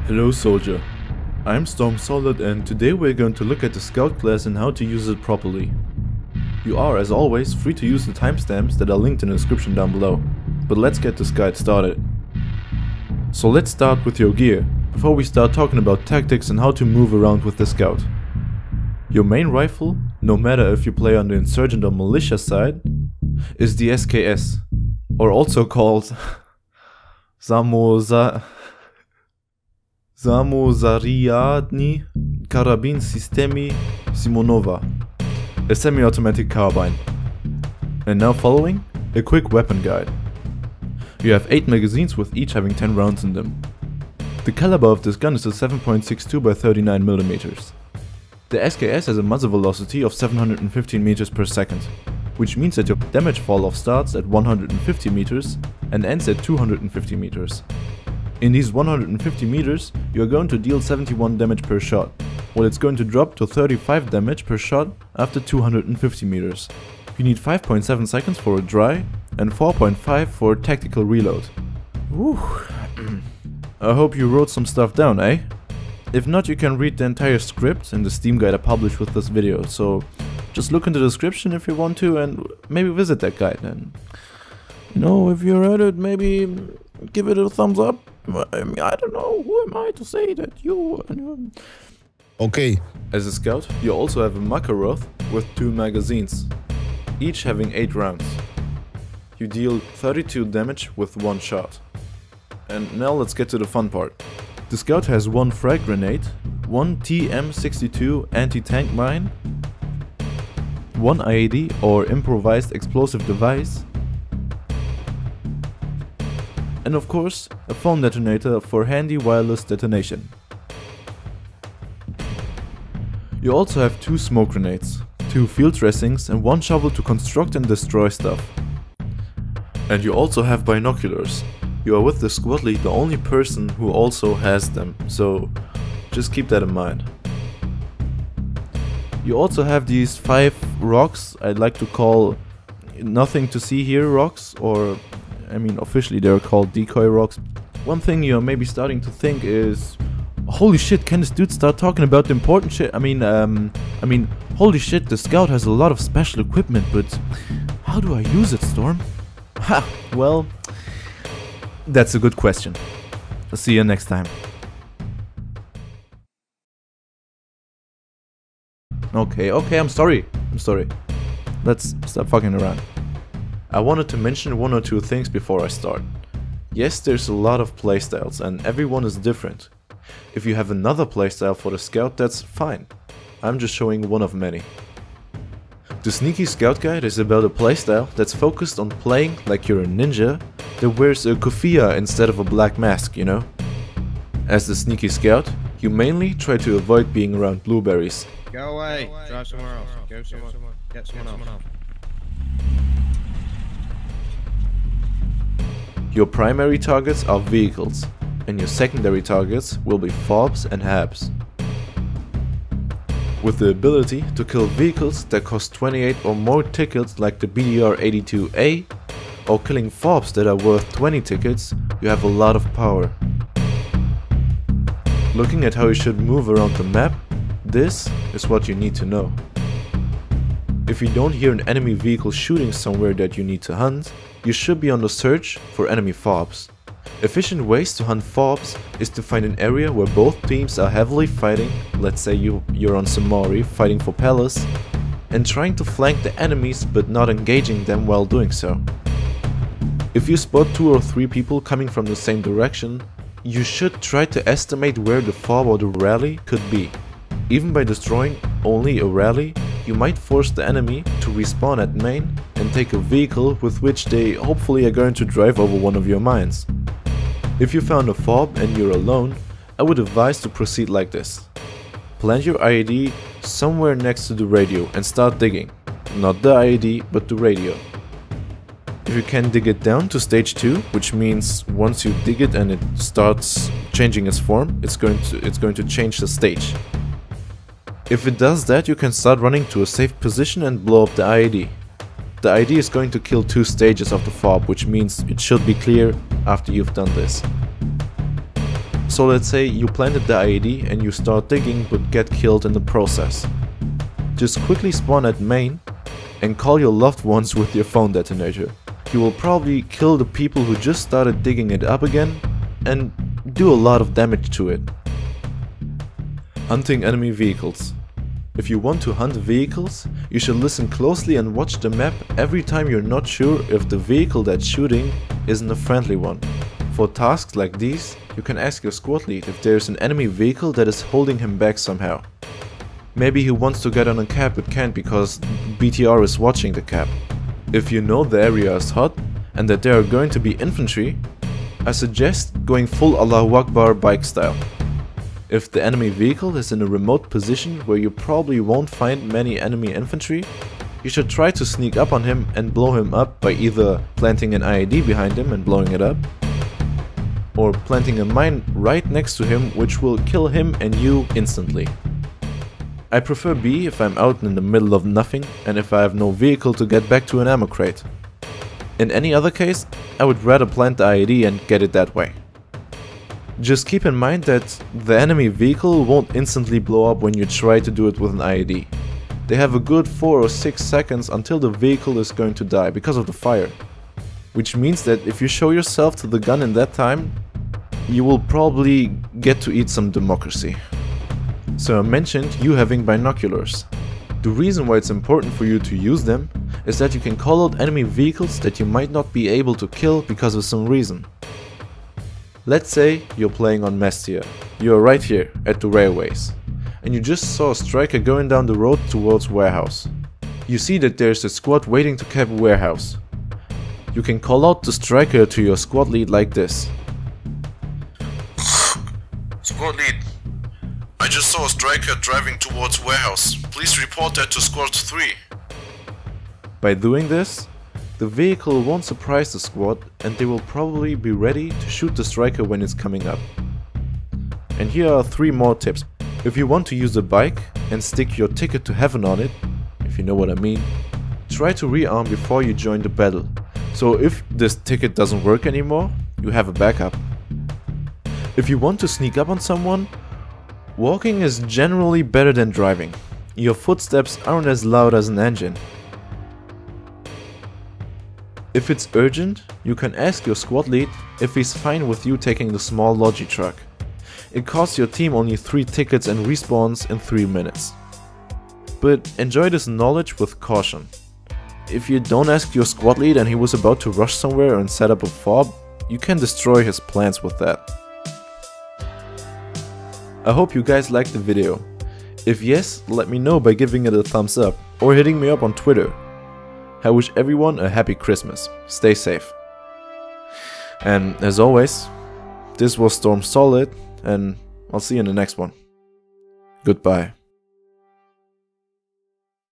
Hello soldier, I'm Stormsolid and today we're going to look at the scout class and how to use it properly. You are, as always, free to use the timestamps that are linked in the description down below, but let's get this guide started. So let's start with your gear, before we start talking about tactics and how to move around with the scout. Your main rifle, no matter if you play on the insurgent or militia side, is the SKS, or also called Samozariadny Karabin Systemi Simonova, a semi-automatic carbine. And now following, a quick weapon guide. You have 8 magazines with each having 10 rounds in them. The caliber of this gun is a 7.62 by 39mm. The SKS has a muzzle velocity of 715 meters per second, which means that your damage fall off starts at 150 meters and ends at 250 meters. In these 150 meters, you are going to deal 71 damage per shot, while it's going to drop to 35 damage per shot after 250 meters. You need 5.7 seconds for a dry and 4.5 for a tactical reload. Whew. I hope you wrote some stuff down, eh? If not, you can read the entire script in the Steam guide I published with this video, so just look in the description if you want to and maybe visit that guide. And you know, if you read it, maybe give it a thumbs up. I mean, I don't know, who am I to say that you... Okay. As a scout, you also have a Makarov with 2 magazines, each having 8 rounds. You deal 32 damage with 1 shot. And now let's get to the fun part. The scout has 1 frag grenade, 1 TM62 anti-tank mine, 1 IED or improvised explosive device, and of course, a phone detonator for handy wireless detonation. You also have 2 smoke grenades, 2 field dressings and 1 shovel to construct and destroy stuff. And you also have binoculars. You are with the squad lead the only person who also has them, so just keep that in mind. You also have these 5 rocks I'd like to call nothing to see here rocks, or I mean officially they're called decoy rocks. One thing you're maybe starting to think is, holy shit, can this dude start talking about the important shit? I mean, holy shit, the scout has a lot of special equipment, but how do I use it, Storm? Ha, well, that's a good question. I'll see you next time. Okay, I'm sorry. Let's stop fucking around. I wanted to mention 1 or 2 things before I start. Yes, there's a lot of playstyles and everyone is different. If you have another playstyle for the scout, that's fine. I'm just showing one of many. The Sneaky Scout Guide is about a playstyle that's focused on playing like you're a ninja that wears a kufiya instead of a black mask, you know? As the Sneaky Scout, you mainly try to avoid being around blueberries. Go away. Drive somewhere else. Go somewhere. Get someone else. Your primary targets are vehicles, and your secondary targets will be fobs and habs. With the ability to kill vehicles that cost 28 or more tickets like the BDR-82A, or killing fobs that are worth 20 tickets, you have a lot of power. Looking at how you should move around the map, this is what you need to know. If you don't hear an enemy vehicle shooting somewhere that you need to hunt, you should be on the search for enemy fobs. Efficient ways to hunt fobs is to find an area where both teams are heavily fighting, let's say you're on Samari fighting for Palace, and trying to flank the enemies but not engaging them while doing so. If you spot 2 or 3 people coming from the same direction, you should try to estimate where the fob or the rally could be. Even by destroying only a rally, you might force the enemy to respawn at main and take a vehicle with which they hopefully are going to drive over one of your mines. If you found a fob and you're alone, I would advise to proceed like this. Plant your IED somewhere next to the radio and start digging. Not the IED, but the radio. If you can dig it down to stage 2, which means once you dig it and it starts changing its form, it's going to change the stage. If it does that, you can start running to a safe position and blow up the IED. The IED is going to kill 2 stages of the fob, which means it should be clear after you've done this. So let's say you planted the IED and you start digging but get killed in the process. Just quickly spawn at main and call your loved ones with your phone detonator. You will probably kill the people who just started digging it up again and do a lot of damage to it. Hunting enemy vehicles. If you want to hunt vehicles, you should listen closely and watch the map every time you're not sure if the vehicle that's shooting isn't a friendly one. For tasks like these, you can ask your squad lead if there's an enemy vehicle that is holding him back somehow. Maybe he wants to get on a cab but can't because BTR is watching the cab. If you know the area is hot and that there are going to be infantry, I suggest going full Allahu Akbar bike style. If the enemy vehicle is in a remote position where you probably won't find many enemy infantry, you should try to sneak up on him and blow him up by either planting an IED behind him and blowing it up, or planting a mine right next to him which will kill him and you instantly. I prefer B if I'm out in the middle of nothing and if I have no vehicle to get back to an ammo crate. In any other case, I would rather plant the IED and get it that way. Just keep in mind that the enemy vehicle won't instantly blow up when you try to do it with an IED. They have a good 4 or 6 seconds until the vehicle is going to die because of the fire. Which means that if you show yourself to the gun in that time, you will probably get to eat some democracy. So I mentioned you having binoculars. The reason why it's important for you to use them is that you can call out enemy vehicles that you might not be able to kill because of some reason. Let's say you're playing on Mestia. You're right here at the railways and you just saw a striker going down the road towards warehouse. You see that there's a squad waiting to cap a warehouse. You can call out the striker to your squad lead like this. Squad lead, I just saw a striker driving towards warehouse. Please report that to squad 3. By doing this, the vehicle won't surprise the squad and they will probably be ready to shoot the striker when it's coming up. And here are 3 more tips. If you want to use a bike and stick your ticket to heaven on it, if you know what I mean, try to rearm before you join the battle. So if this ticket doesn't work anymore, you have a backup. If you want to sneak up on someone, walking is generally better than driving. Your footsteps aren't as loud as an engine. If it's urgent, you can ask your squad lead if he's fine with you taking the small logi truck. It costs your team only 3 tickets and respawns in 3 minutes. But enjoy this knowledge with caution. If you don't ask your squad lead and he was about to rush somewhere and set up a fob, you can destroy his plans with that. I hope you guys liked the video. If yes, let me know by giving it a thumbs up or hitting me up on Twitter. I wish everyone a happy Christmas. Stay safe. And as always, this was Stormsolid and I'll see you in the next one. Goodbye.